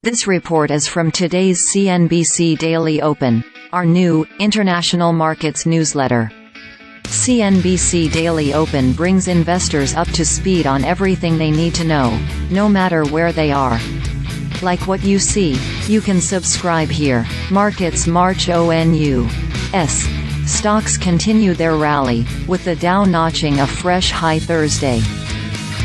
This report is from today's CNBC Daily Open, our new, international markets newsletter. CNBC Daily Open brings investors up to speed on everything they need to know, no matter where they are. Like what you see, you can subscribe here. Markets March ONU.S. Stocks continue their rally, with the Dow notching a fresh high Thursday.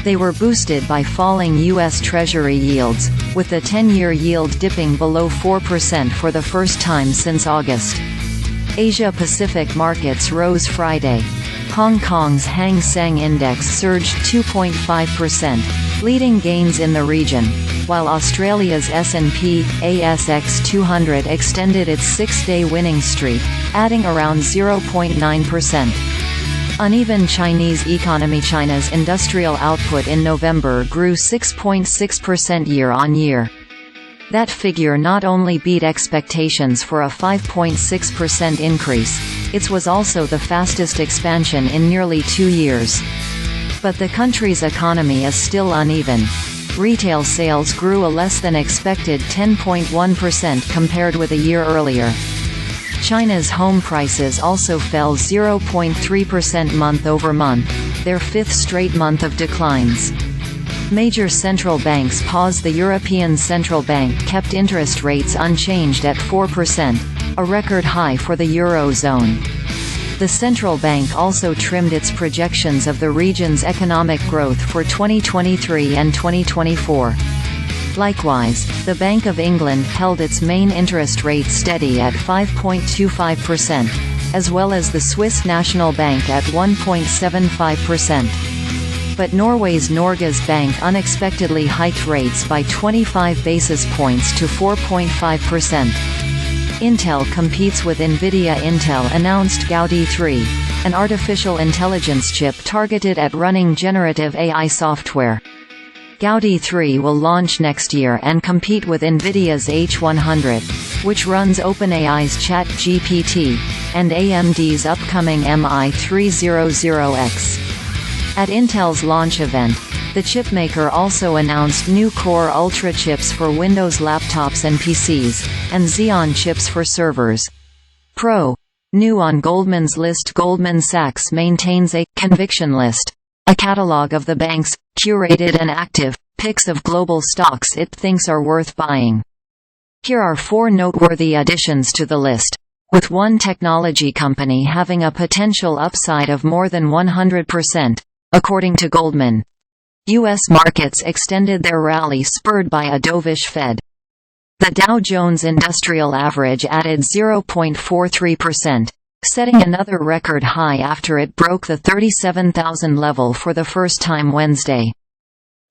They were boosted by falling U.S. Treasury yields, with the 10-year yield dipping below 4% for the first time since August. Asia-Pacific markets rose Friday. Hong Kong's Hang Seng Index surged 2.5%, leading gains in the region, while Australia's S&P/ASX 200 extended its six-day winning streak, adding around 0.9%. Uneven Chinese economy. China's industrial output in November grew 6.6% year-on-year. That figure not only beat expectations for a 5.6% increase, it was also the fastest expansion in nearly 2 years. But the country's economy is still uneven. Retail sales grew a less than expected 10.1% compared with a year earlier. China's home prices also fell 0.3% month-over-month, their fifth straight month of declines. Major central banks paused. The European Central Bank kept interest rates unchanged at 4%, a record high for the Eurozone. The central bank also trimmed its projections of the region's economic growth for 2023 and 2024. Likewise, the Bank of England held its main interest rate steady at 5.25%, as well as the Swiss National Bank at 1.75%. But Norway's Norges Bank unexpectedly hiked rates by 25 basis points to 4.5%. Intel competes with NVIDIA. Intel announced Gaudi 3, an artificial intelligence chip targeted at running generative AI software. Gaudi 3 will launch next year and compete with NVIDIA's H100, which runs OpenAI's ChatGPT, and AMD's upcoming MI300X. At Intel's launch event, the chipmaker also announced new Core Ultra chips for Windows laptops and PCs, and Xeon chips for servers. New on Goldman's list. Goldman Sachs maintains a conviction list, a catalog of the bank's curated and active picks of global stocks it thinks are worth buying. Here are 4 noteworthy additions to the list, with one technology company having a potential upside of more than 100%, according to Goldman. U.S. markets extended their rally spurred by a dovish Fed. The Dow Jones Industrial Average added 0.43%, setting another record high after it broke the 37,000 level for the first time Wednesday.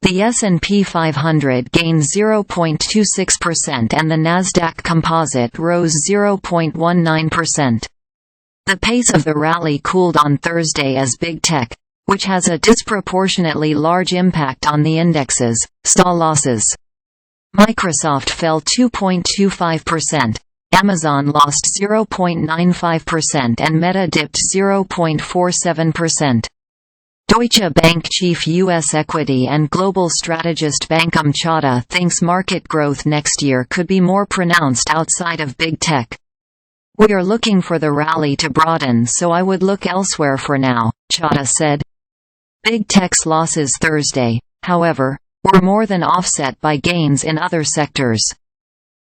The S&P 500 gained 0.26% and the Nasdaq Composite rose 0.19%. The pace of the rally cooled on Thursday as big tech, which has a disproportionately large impact on the indexes, saw losses. Microsoft fell 2.25%. Amazon lost 0.95% and Meta dipped 0.47%. Deutsche Bank chief U.S. equity and global strategist Bankum Chadha thinks market growth next year could be more pronounced outside of big tech. "We are looking for the rally to broaden, so I would look elsewhere for now," Chadha said. Big tech's losses Thursday, however, were more than offset by gains in other sectors.